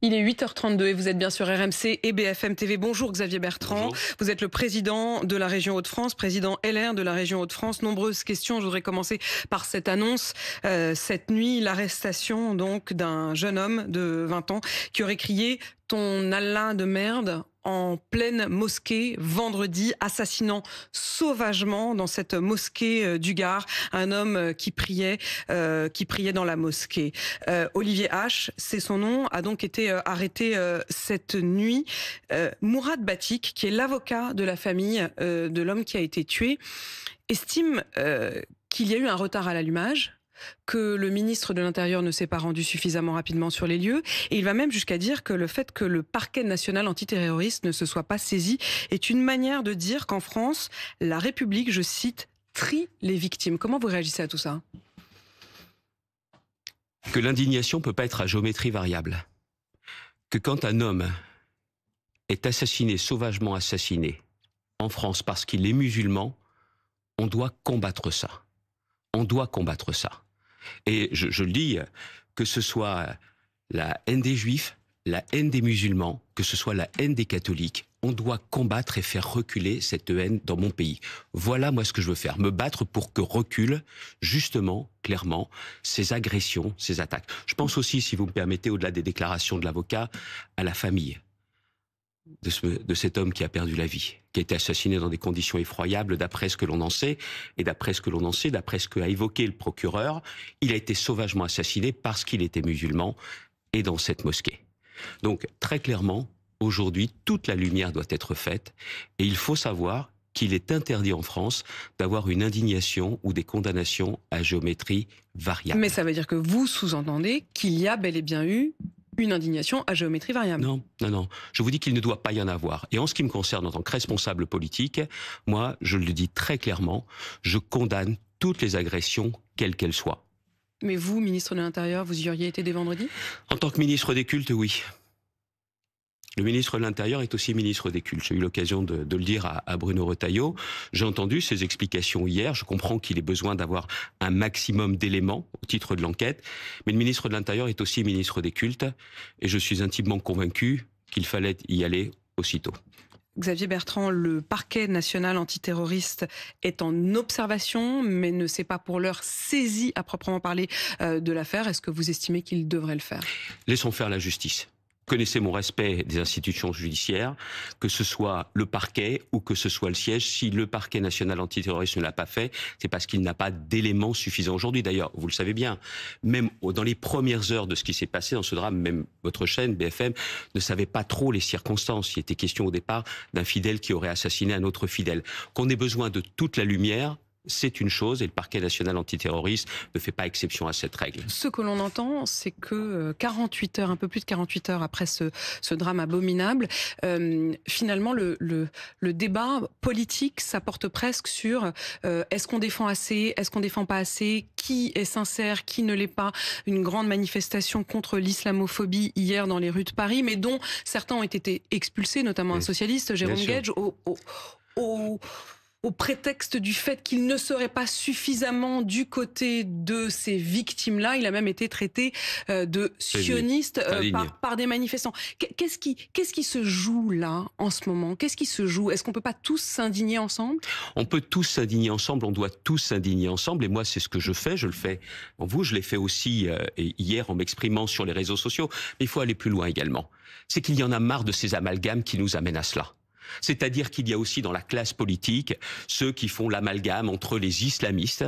Il est 8h32 et vous êtes bien sur RMC et BFM TV. Bonjour Xavier Bertrand. Bonjour. Vous êtes le président de la région Hauts-de-France, président LR de la région Hauts-de-France. Nombreuses questions. Je voudrais commencer par cette annonce. Cette nuit, l'arrestation donc d'un jeune homme de 20 ans qui aurait crié « Ton Allah de merde » en pleine mosquée vendredi, assassinant sauvagement dans cette mosquée du Gard un homme qui priait dans la mosquée. Olivier H, c'est son nom, a donc été arrêté cette nuit. Mourad Batik, qui est l'avocat de la famille de l'homme qui a été tué, estime qu'il y a eu un retard à l'allumage, que le ministre de l'Intérieur ne s'est pas rendu suffisamment rapidement sur les lieux. Et il va même jusqu'à dire que le fait que le parquet national antiterroriste ne se soit pas saisi est une manière de dire qu'en France, la République, je cite, trie les victimes. Comment vous réagissez à tout ça ? Que l'indignation ne peut pas être à géométrie variable. Que quand un homme est assassiné, sauvagement assassiné, en France parce qu'il est musulman, on doit combattre ça. On doit combattre ça. Et je le dis, que ce soit la haine des juifs, la haine des musulmans, que ce soit la haine des catholiques, on doit combattre et faire reculer cette haine dans mon pays. Voilà moi ce que je veux faire, me battre pour que reculent justement, clairement, ces agressions, ces attaques. Je pense aussi, si vous me permettez, au-delà des déclarations de l'avocat, à la famille de cet homme qui a perdu la vie, qui a été assassiné dans des conditions effroyables, d'après ce que l'on en sait, et d'après ce que l'on en sait, d'après ce qu'a évoqué le procureur, il a été sauvagement assassiné parce qu'il était musulman et dans cette mosquée. Donc, très clairement, aujourd'hui, toute la lumière doit être faite, et il faut savoir qu'il est interdit en France d'avoir une indignation ou des condamnations à géométrie variable. Mais ça veut dire que vous sous-entendez qu'il y a bel et bien eu une indignation à géométrie variable. Non, non, non. Je vous dis qu'il ne doit pas y en avoir. Et en ce qui me concerne, en tant que responsable politique, moi, je le dis très clairement, je condamne toutes les agressions, quelles qu'elles soient. Mais vous, ministre de l'Intérieur, vous y auriez été dès vendredi ? En tant que ministre des cultes, oui. Le ministre de l'Intérieur est aussi ministre des cultes. J'ai eu l'occasion de le dire à Bruno Retailleau. J'ai entendu ses explications hier. Je comprends qu'il ait besoin d'avoir un maximum d'éléments au titre de l'enquête. Mais le ministre de l'Intérieur est aussi ministre des cultes. Et je suis intimement convaincu qu'il fallait y aller aussitôt. Xavier Bertrand, le parquet national antiterroriste est en observation, mais ne s'est pas pour l'heure saisi à proprement parler de l'affaire. Est-ce que vous estimez qu'il devrait le faire ? Laissons faire la justice. Connaissez mon respect des institutions judiciaires, que ce soit le parquet ou que ce soit le siège. Si le parquet national antiterroriste ne l'a pas fait, c'est parce qu'il n'a pas d'éléments suffisants aujourd'hui. D'ailleurs, vous le savez bien, même dans les premières heures de ce qui s'est passé dans ce drame, même votre chaîne, BFM, ne savait pas trop les circonstances. Il était question au départ d'un fidèle qui aurait assassiné un autre fidèle. Qu'on ait besoin de toute la lumière, c'est une chose, et le parquet national antiterroriste ne fait pas exception à cette règle. Ce que l'on entend, c'est que 48 heures, un peu plus de 48 heures après ce drame abominable, finalement le débat politique, ça porte presque sur est-ce qu'on défend assez, est-ce qu'on défend pas assez, qui est sincère, qui ne l'est pas. Une grande manifestation contre l'islamophobie hier dans les rues de Paris, mais dont certains ont été expulsés, notamment un socialiste, Jérôme Guedj, au prétexte du fait qu'il ne serait pas suffisamment du côté de ces victimes-là. Il a même été traité de sioniste par des manifestants. Qu'est-ce qui se joue là, en ce moment ? Qu'est-ce qui se joue ? Est-ce qu'on peut pas tous s'indigner ensemble ? On peut tous s'indigner ensemble, on doit tous s'indigner ensemble. Et moi, c'est ce que je le fais en vous, je l'ai fait aussi hier en m'exprimant sur les réseaux sociaux. Mais il faut aller plus loin également. C'est qu'il y en a marre de ces amalgames qui nous amènent à cela. C'est-à-dire qu'il y a aussi dans la classe politique ceux qui font l'amalgame entre les islamistes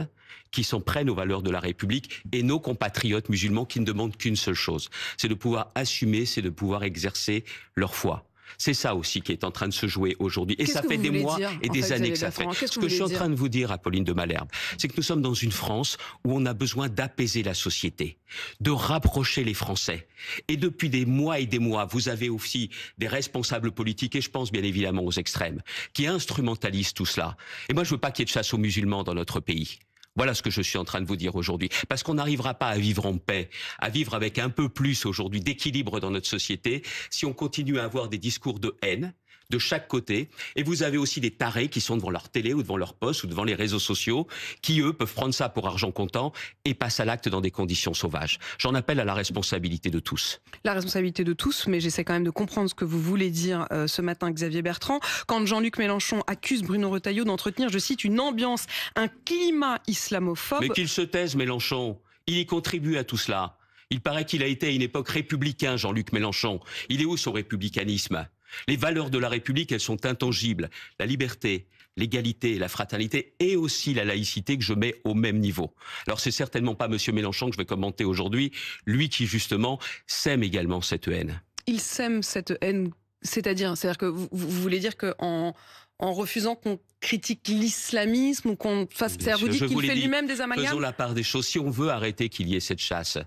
qui s'en prennent aux valeurs de la République et nos compatriotes musulmans qui ne demandent qu'une seule chose, c'est de pouvoir assumer, c'est de pouvoir exercer leur foi. C'est ça aussi qui est en train de se jouer aujourd'hui. Et ça fait des mois et des années que ça fait. Ce que je suis en train de vous dire, Apolline de Malherbe, c'est que nous sommes dans une France où on a besoin d'apaiser la société, de rapprocher les Français. Et depuis des mois et des mois, vous avez aussi des responsables politiques, et je pense bien évidemment aux extrêmes, qui instrumentalisent tout cela. Et moi, je veux pas qu'il y ait de chasse aux musulmans dans notre pays. Voilà ce que je suis en train de vous dire aujourd'hui. Parce qu'on n'arrivera pas à vivre en paix, à vivre avec un peu plus aujourd'hui d'équilibre dans notre société, si on continue à avoir des discours de haine, de chaque côté. Et vous avez aussi des tarés qui sont devant leur télé ou devant leur poste ou devant les réseaux sociaux, qui eux peuvent prendre ça pour argent comptant et passent à l'acte dans des conditions sauvages. J'en appelle à la responsabilité de tous. La responsabilité de tous, mais j'essaie quand même de comprendre ce que vous voulez dire ce matin, Xavier Bertrand. Quand Jean-Luc Mélenchon accuse Bruno Retailleau d'entretenir, je cite, une ambiance, un climat islamophobe. Mais qu'il se taise, Mélenchon. Il y contribue à tout cela. Il paraît qu'il a été à une époque républicain, Jean-Luc Mélenchon. Il est où son républicanisme ? Les valeurs de la République, elles sont intangibles. La liberté, l'égalité, la fraternité et aussi la laïcité que je mets au même niveau. Alors c'est certainement pas Monsieur Mélenchon que je vais commenter aujourd'hui, lui qui justement sème également cette haine. Il sème cette haine, c'est-à-dire que vous voulez dire qu'en refusant qu'on critique l'islamisme ou qu'on fasse... Vous dites qu'il fait lui-même des amalgames ? Faisons la part des choses. Si on veut arrêter qu'il y ait cette chasse,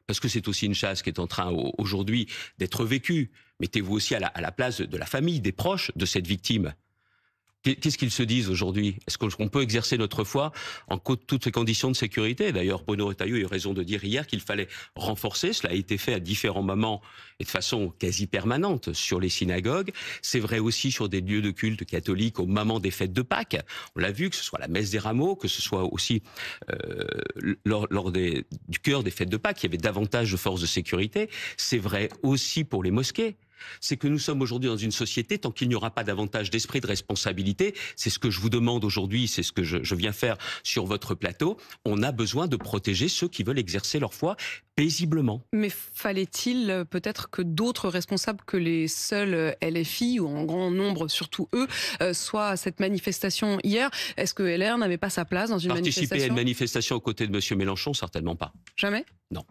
parce que c'est aussi une chasse qui est en train aujourd'hui d'être vécue, mettez-vous aussi à la place de la famille, des proches de cette victime. Qu'est-ce qu'ils se disent aujourd'hui? Est-ce qu'on peut exercer notre foi en toutes les conditions de sécurité? D'ailleurs, Bruno Retailleau a eu raison de dire hier qu'il fallait renforcer. Cela a été fait à différents moments et de façon quasi permanente sur les synagogues. C'est vrai aussi sur des lieux de culte catholiques au moment des fêtes de Pâques. On l'a vu, que ce soit la messe des rameaux, que ce soit aussi lors du cœur des fêtes de Pâques, il y avait davantage de forces de sécurité. C'est vrai aussi pour les mosquées. C'est que nous sommes aujourd'hui dans une société, tant qu'il n'y aura pas davantage d'esprit de responsabilité, c'est ce que je vous demande aujourd'hui, c'est ce que je viens faire sur votre plateau, on a besoin de protéger ceux qui veulent exercer leur foi paisiblement. Mais fallait-il peut-être que d'autres responsables que les seuls LFI, ou en grand nombre surtout eux, soient à cette manifestation hier? Est-ce que LR n'avait pas sa place dans une manifestation? Participer à une manifestation aux côtés de M. Mélenchon, certainement pas. Jamais? Non.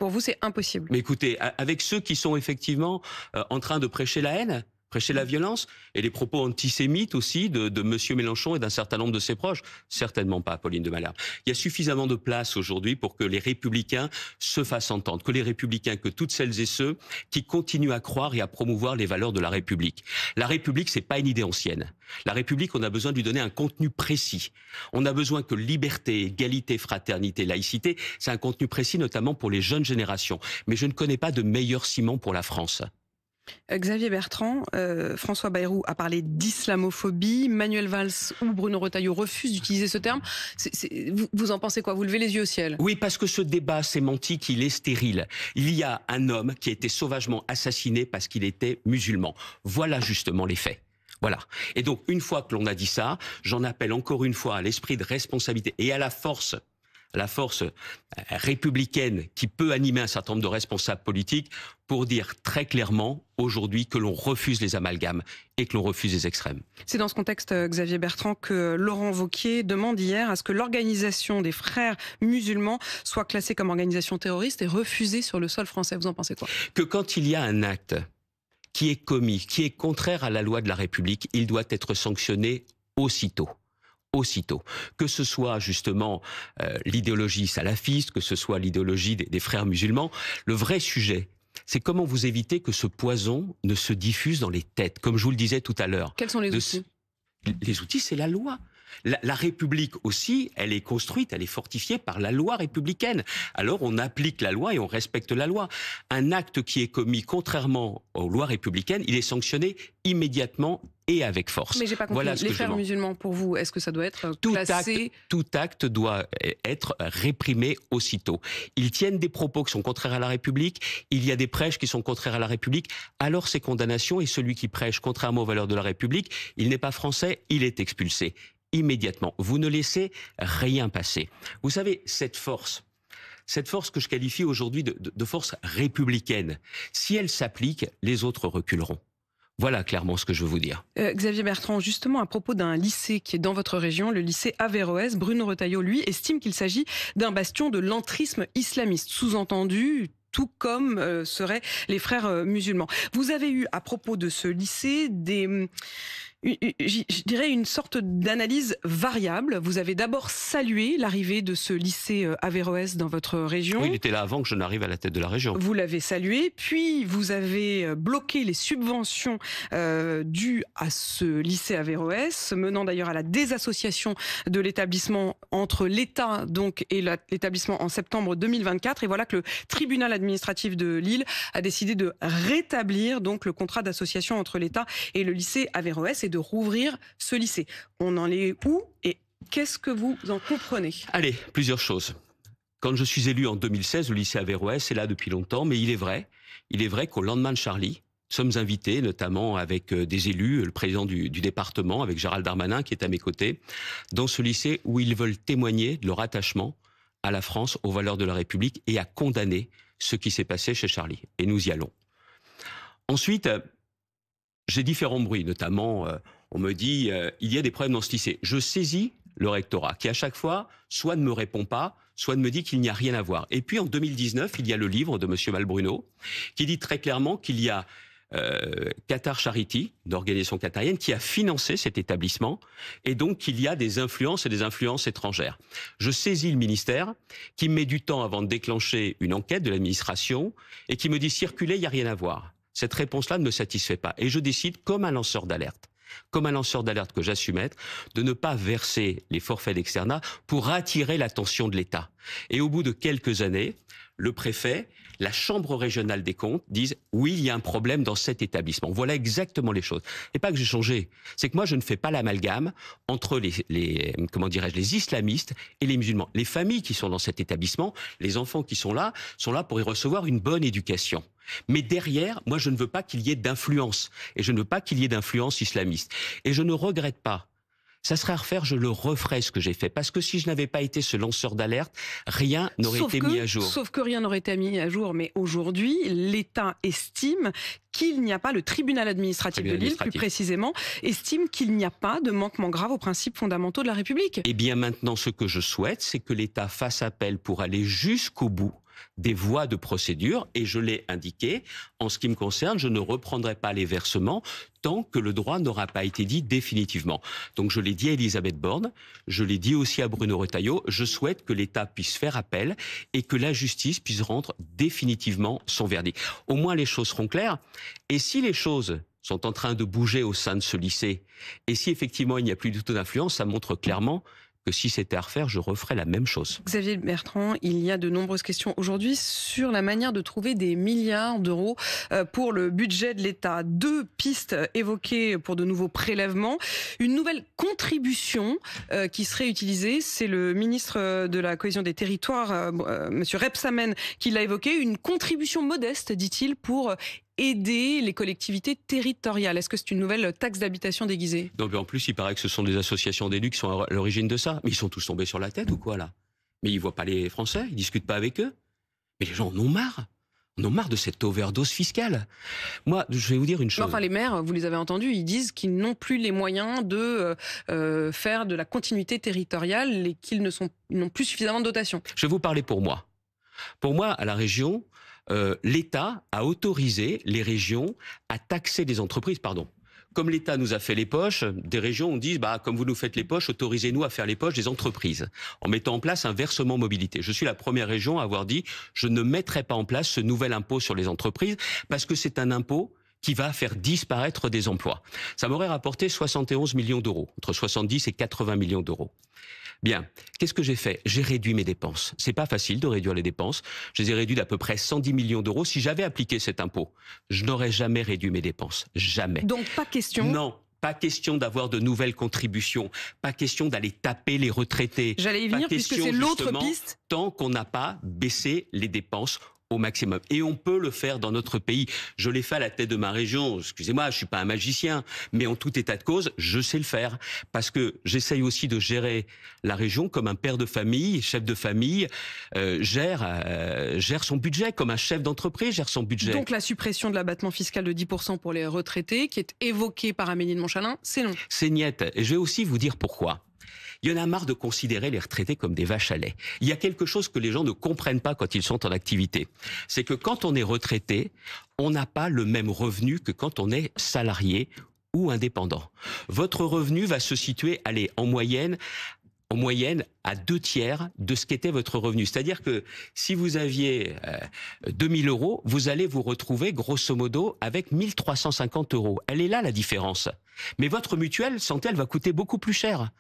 Pour vous, c'est impossible. Mais écoutez, avec ceux qui sont effectivement en train de prêcher la haine, prêcher la violence, et les propos antisémites aussi de M. Mélenchon et d'un certain nombre de ses proches, certainement pas, Pauline de Malherbe. Il y a suffisamment de place aujourd'hui pour que les Républicains se fassent entendre, que les Républicains, que toutes celles et ceux qui continuent à croire et à promouvoir les valeurs de la République. La République, c'est pas une idée ancienne. La République, on a besoin de lui donner un contenu précis. On a besoin que liberté, égalité, fraternité, laïcité, c'est un contenu précis, notamment pour les jeunes générations. Mais je ne connais pas de meilleur ciment pour la France. Xavier Bertrand, François Bayrou a parlé d'islamophobie, Manuel Valls ou Bruno Retailleau refusent d'utiliser ce terme. Vous en pensez quoi? Vous levez les yeux au ciel? Oui, parce que ce débat sémantique, il est stérile. Il y a un homme qui a été sauvagement assassiné parce qu'il était musulman. Voilà justement les faits. Voilà. Et donc, une fois que l'on a dit ça, j'en appelle encore une fois à l'esprit de responsabilité et à la force républicaine qui peut animer un certain nombre de responsables politiques pour dire très clairement aujourd'hui que l'on refuse les amalgames et que l'on refuse les extrêmes. C'est dans ce contexte, Xavier Bertrand, que Laurent Wauquiez demande hier à ce que l'organisation des frères musulmans soit classée comme organisation terroriste et refusée sur le sol français. Vous en pensez quoi? Que quand il y a un acte qui est commis, qui est contraire à la loi de la République, il doit être sanctionné aussitôt. Que ce soit justement l'idéologie salafiste, que ce soit l'idéologie des frères musulmans, le vrai sujet, c'est comment vous évitez que ce poison ne se diffuse dans les têtes, comme je vous le disais tout à l'heure. Quels sont les outils? Les outils, c'est la loi. La République aussi, elle est construite, elle est fortifiée par la loi républicaine. Alors on applique la loi et on respecte la loi. Un acte qui est commis contrairement aux lois républicaines, il est sanctionné immédiatement et avec force. Mais j'ai pas compris. Voilà les frères musulmans, pour vous, est-ce que ça doit être classé? Tout acte doit être réprimé aussitôt. Ils tiennent des propos qui sont contraires à la République, il y a des prêches qui sont contraires à la République, alors ces condamnations, et celui qui prêche contrairement aux valeurs de la République, il n'est pas français, il est expulsé. Immédiatement. Vous ne laissez rien passer. Vous savez, cette force que je qualifie aujourd'hui de force républicaine, si elle s'applique, les autres reculeront. Voilà clairement ce que je veux vous dire. Xavier Bertrand, justement à propos d'un lycée qui est dans votre région, le lycée Averroès, Bruno Retailleau, lui, estime qu'il s'agit d'un bastion de l'entrisme islamiste. Sous-entendu, tout comme seraient les frères musulmans. Vous avez eu, à propos de ce lycée, Je dirais une sorte d'analyse variable. Vous avez d'abord salué l'arrivée de ce lycée Averroès dans votre région. Oui, il était là avant que je n'arrive à la tête de la région. Vous l'avez salué, puis vous avez bloqué les subventions dues à ce lycée Averroès, menant d'ailleurs à la désassociation de l'établissement entre l'État donc et l'établissement en septembre 2024. Et voilà que le tribunal administratif de Lille a décidé de rétablir donc le contrat d'association entre l'État et le lycée Averroès et de rouvrir ce lycée. On en est où et qu'est-ce que vous en comprenez? Allez, plusieurs choses. Quand je suis élu en 2016, le lycée Averroès est là depuis longtemps, mais il est vrai qu'au lendemain de Charlie, nous sommes invités, notamment avec des élus, le président du département, avec Gérald Darmanin qui est à mes côtés, dans ce lycée où ils veulent témoigner de leur attachement à la France, aux valeurs de la République et à condamner ce qui s'est passé chez Charlie. Et nous y allons. Ensuite, j'ai différents bruits, notamment, on me dit, il y a des problèmes dans ce lycée. Je saisis le rectorat, qui à chaque fois, soit ne me répond pas, soit ne me dit qu'il n'y a rien à voir. Et puis en 2019, il y a le livre de M. Malbruno, qui dit très clairement qu'il y a Qatar Charity, d'organisation qatarienne, qui a financé cet établissement, et donc qu'il y a des influences et des influences étrangères. Je saisis le ministère, qui met du temps avant de déclencher une enquête de l'administration, et qui me dit circuler, il n'y a rien à voir. Cette réponse-là ne me satisfait pas. Et je décide, comme un lanceur d'alerte que j'assume être, de ne pas verser les forfaits d'externat pour attirer l'attention de l'État. Et au bout de quelques années, le préfet, la Chambre régionale des comptes disent « oui, il y a un problème dans cet établissement ». Voilà exactement les choses. Et pas que j'ai changé, c'est que moi, je ne fais pas l'amalgame entre les islamistes et les musulmans. Les familles qui sont dans cet établissement, les enfants qui sont là pour y recevoir une bonne éducation. Mais derrière, moi, je ne veux pas qu'il y ait d'influence. Et je ne veux pas qu'il y ait d'influence islamiste. Et je ne regrette pas. Ça serait à refaire, je le referais ce que j'ai fait. Parce que si je n'avais pas été ce lanceur d'alerte, rien n'aurait été mis à jour. Sauf que rien n'aurait été mis à jour. Mais aujourd'hui, l'État estime qu'il n'y a pas, le tribunal administratif de Lille, plus précisément, estime qu'il n'y a pas de manquement grave aux principes fondamentaux de la République. Eh bien maintenant, ce que je souhaite, c'est que l'État fasse appel pour aller jusqu'au bout des voies de procédure, et je l'ai indiqué, en ce qui me concerne, je ne reprendrai pas les versements tant que le droit n'aura pas été dit définitivement. Donc je l'ai dit à Elisabeth Borne, je l'ai dit aussi à Bruno Retailleau, je souhaite que l'État puisse faire appel et que la justice puisse rendre définitivement son verdict. Au moins les choses seront claires, et si les choses sont en train de bouger au sein de ce lycée, et si effectivement il n'y a plus du tout d'influence, ça montre clairement que si c'était à refaire, je referais la même chose. Xavier Bertrand, il y a de nombreuses questions aujourd'hui sur la manière de trouver des milliards d'euros pour le budget de l'État. 2 pistes évoquées pour de nouveaux prélèvements. Une nouvelle contribution qui serait utilisée, c'est le ministre de la Cohésion des Territoires, M. Rebsamen, qui l'a évoqué. Une contribution modeste, dit-il, pour aider les collectivités territoriales. Est-ce que c'est une nouvelle taxe d'habitation déguisée? Non, mais en plus, il paraît que ce sont des associations d'élus qui sont à l'origine de ça. Mais ils sont tous tombés sur la tête ou quoi, là? Mais ils voient pas les Français, ils discutent pas avec eux. Mais les gens en ont marre. On en a marre de cette overdose fiscale. Moi, je vais vous dire une chose. Enfin, les maires, vous les avez entendus, ils disent qu'ils n'ont plus les moyens de faire de la continuité territoriale et qu'ils n'ont plus suffisamment de dotation. Je vais vous parler pour moi. Pour moi, à la région, l'État a autorisé les régions à taxer des entreprises, Comme l'État nous a fait les poches, des régions ont dit, comme vous nous faites les poches, autorisez-nous à faire les poches des entreprises, en mettant en place un versement mobilité. Je suis la première région à avoir dit, je ne mettrai pas en place ce nouvel impôt sur les entreprises, parce que c'est un impôt qui va faire disparaître des emplois. Ça m'aurait rapporté 71 millions d'euros, entre 70 et 80 millions d'euros. Bien, qu'est-ce que j'ai fait? J'ai réduit mes dépenses. C'est pas facile de réduire les dépenses. Je les ai réduites d'à peu près 110 millions d'euros. Si j'avais appliqué cet impôt, je n'aurais jamais réduit mes dépenses. Jamais. Donc pas question. Non. Pas question d'avoir de nouvelles contributions. Pas question d'aller taper les retraités. J'allais y venir puisque c'est l'autre piste. Tant qu'on n'a pas baissé les dépenses au maximum. Et on peut le faire dans notre pays. Je l'ai fait à la tête de ma région. Excusez-moi, je suis pas un magicien. Mais en tout état de cause, je sais le faire. Parce que j'essaye aussi de gérer la région comme un père de famille, chef de famille, gère son budget, comme un chef d'entreprise gère son budget. Donc la suppression de l'abattement fiscal de 10% pour les retraités, qui est évoquée par Amélie de Montchalin, c'est non. C'est niette. Et je vais aussi vous dire pourquoi. Il y en a marre de considérer les retraités comme des vaches à lait. Il y a quelque chose que les gens ne comprennent pas quand ils sont en activité. C'est que quand on est retraité, on n'a pas le même revenu que quand on est salarié ou indépendant. Votre revenu va se situer, allez, en moyenne à 2/3 de ce qu'était votre revenu. C'est-à-dire que si vous aviez 2000 €, vous allez vous retrouver grosso modo avec 1350 €. Elle est là la différence. Mais votre mutuelle santé, elle va coûter beaucoup plus cher.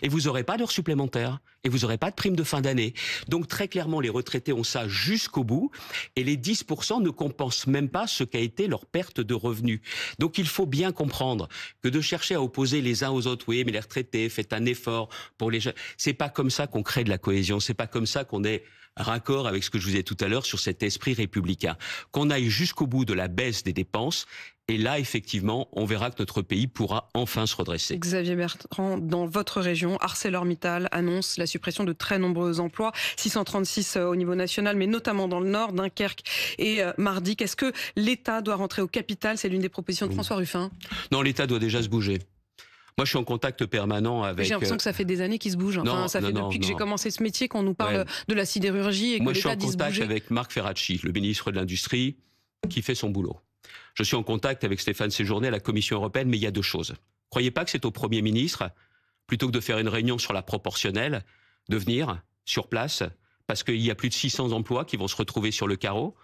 Et vous n'aurez pas d'heures supplémentaires. Et vous n'aurez pas de prime de fin d'année. Donc très clairement, les retraités ont ça jusqu'au bout. Et les 10% ne compensent même pas ce qu'a été leur perte de revenus. Donc il faut bien comprendre que de chercher à opposer les uns aux autres, oui, mais les retraités, faites un effort pour les jeunes. C'est pas comme ça qu'on crée de la cohésion. C'est pas comme ça qu'on est raccord avec ce que je vous disais tout à l'heure sur cet esprit républicain. Qu'on aille jusqu'au bout de la baisse des dépenses. Et là, effectivement, on verra que notre pays pourra enfin se redresser. Xavier Bertrand, dans votre région, ArcelorMittal annonce la suppression de très nombreux emplois, 636 au niveau national, mais notamment dans le Nord, Dunkerque et Mardic. Est-ce que l'État doit rentrer au capital? C'est l'une des propositions de François Ruffin. Non, l'État doit déjà se bouger. Moi, je suis en contact permanent avec... J'ai l'impression que ça fait des années qu'il se bouge. Enfin, ça fait depuis que j'ai commencé ce métier qu'on nous parle de la sidérurgie et que l'État dit se bouger. Moi, je suis en contact avec Marc Ferracci, le ministre de l'Industrie, qui fait son boulot. Je suis en contact avec Stéphane Séjourné à la Commission européenne, mais il y a deux choses. Croyez pas que c'est au Premier ministre, plutôt que de faire une réunion sur la proportionnelle, de venir sur place, parce qu'il y a plus de 600 emplois qui vont se retrouver sur le carreau.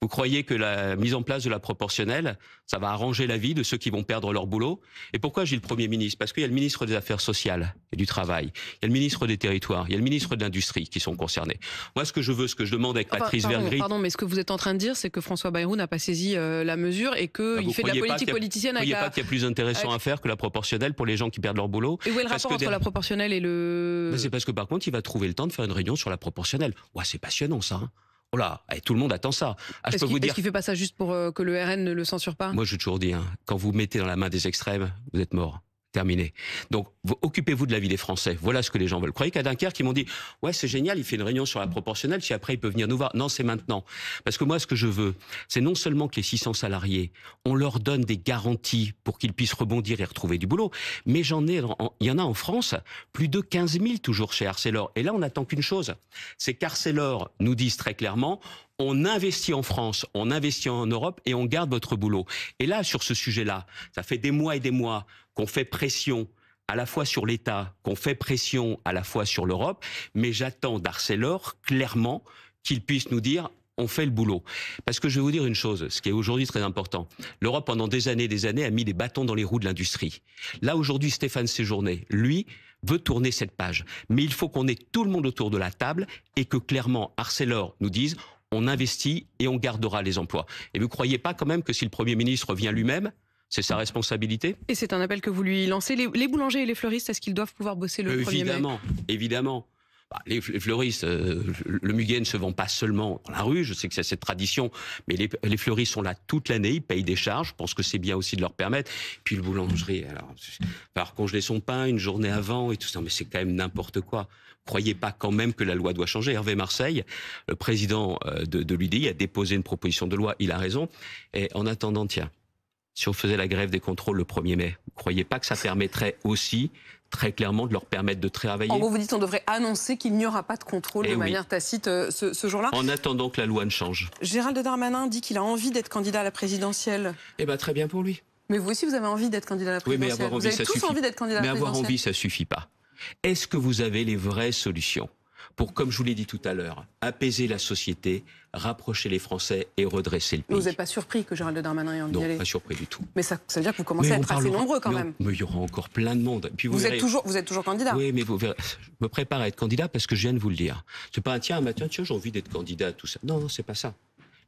Vous croyez que la mise en place de la proportionnelle, ça va arranger la vie de ceux qui vont perdre leur boulot? Et pourquoi j'ai le Premier ministre? Parce qu'il y a le ministre des Affaires sociales et du Travail, il y a le ministre des Territoires, il y a le ministre de l'Industrie qui sont concernés. Moi, ce que je veux, ce que je demande avec Patrice Vergrit... Pardon, mais ce que vous êtes en train de dire, c'est que François Bayrou n'a pas saisi la mesure et qu'il fait de la politique politicienne avec la... Vous ne croyez pas qu'il y a plus intéressant à faire que la proportionnelle pour les gens qui perdent leur boulot? Et où est le rapport entre la proportionnelle et le... C'est parce que par contre, il va trouver le temps de faire une réunion sur la proportionnelle. Ouais, c'est passionnant ça, hein. Oh là, tout le monde attend ça. Est-ce qu'il ne fait pas ça juste pour que le RN ne le censure pas? Moi, je toujours dis, hein, quand vous mettez dans la main des extrêmes, vous êtes mort. Terminé. Donc, occupez-vous de la vie des Français. Voilà ce que les gens veulent. Vous croyez qu'à Dunkerque, ils m'ont dit « Ouais, c'est génial, il fait une réunion sur la proportionnelle, si après il peut venir nous voir. » Non, c'est maintenant. Parce que moi, ce que je veux, c'est non seulement que les 600 salariés, on leur donne des garanties pour qu'ils puissent rebondir et retrouver du boulot, mais il y en a en France, plus de 15 000 toujours chez Arcelor. Et là, on n'attend qu'une chose, c'est qu'Arcelor nous dise très clairement « On investit en France, on investit en Europe et on garde votre boulot. » Et là, sur ce sujet-là, ça fait des mois et des mois qu'on fait pression à la fois sur l'État, qu'on fait pression à la fois sur l'Europe, mais j'attends d'Arcelor clairement qu'il puisse nous dire on fait le boulot. Parce que je vais vous dire une chose, ce qui est aujourd'hui très important. L'Europe, pendant des années, a mis des bâtons dans les roues de l'industrie. Là, aujourd'hui, Stéphane Séjourné, lui, veut tourner cette page. Mais il faut qu'on ait tout le monde autour de la table et que clairement, Arcelor nous dise on investit et on gardera les emplois. Et vous ne croyez pas quand même que si le Premier ministre vient lui-même, c'est sa responsabilité? Et c'est un appel que vous lui lancez. Les boulangers et les fleuristes, est-ce qu'ils doivent pouvoir bosser le 1er mai? Évidemment. Les fleuristes, le muguet ne se vend pas seulement dans la rue, je sais que c'est cette tradition, mais les fleuristes sont là toute l'année, ils payent des charges, je pense que c'est bien aussi de leur permettre. Puis le boulangerie, alors congeler son pain une journée avant et tout ça, mais c'est quand même n'importe quoi. Croyez pas quand même que la loi doit changer. Hervé Marseille, le président de l'UDI, a déposé une proposition de loi, il a raison. Et en attendant, tiens, si on faisait la grève des contrôles le 1er mai, vous croyez pas que ça permettrait aussi très clairement de leur permettre de travailler? En gros, vous dites qu'on devrait annoncer qu'il n'y aura pas de contrôle de manière tacite ce jour-là. En attendant que la loi ne change. Gérald Darmanin dit qu'il a envie d'être candidat à la présidentielle. Eh bien, très bien pour lui. Mais vous aussi, vous avez envie d'être candidat à la présidentielle. Oui, mais avoir envie, vous avez tous envie d'être candidat à la présidentielle. Mais avoir envie, ça suffit pas. Est-ce que vous avez les vraies solutions pour, comme je vous l'ai dit tout à l'heure, apaiser la société, rapprocher les Français et redresser le pays? Vous n'êtes pas surpris que Gérald Darmanin ait envie d'y aller? Non, pas surpris du tout. Mais ça veut dire que vous commencez à être assez nombreux quand même. Mais il y aura encore plein de monde. Puis vous êtes toujours candidat? Oui, mais vous verrez, je me prépare à être candidat parce que je viens de vous le dire. C'est pas un matin, tiens, j'ai envie d'être candidat à tout ça. Non, c'est pas ça.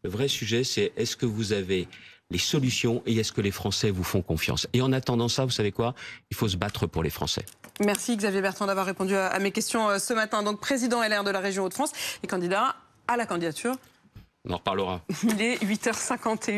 Le vrai sujet, c'est est-ce que vous avez les solutions et est-ce que les Français vous font confiance? Et en attendant ça, vous savez quoi? Il faut se battre pour les Français. Merci Xavier Bertrand d'avoir répondu à mes questions ce matin. Donc président LR de la région Hauts-de-France et candidat à la candidature. On en reparlera. Il est 8h51.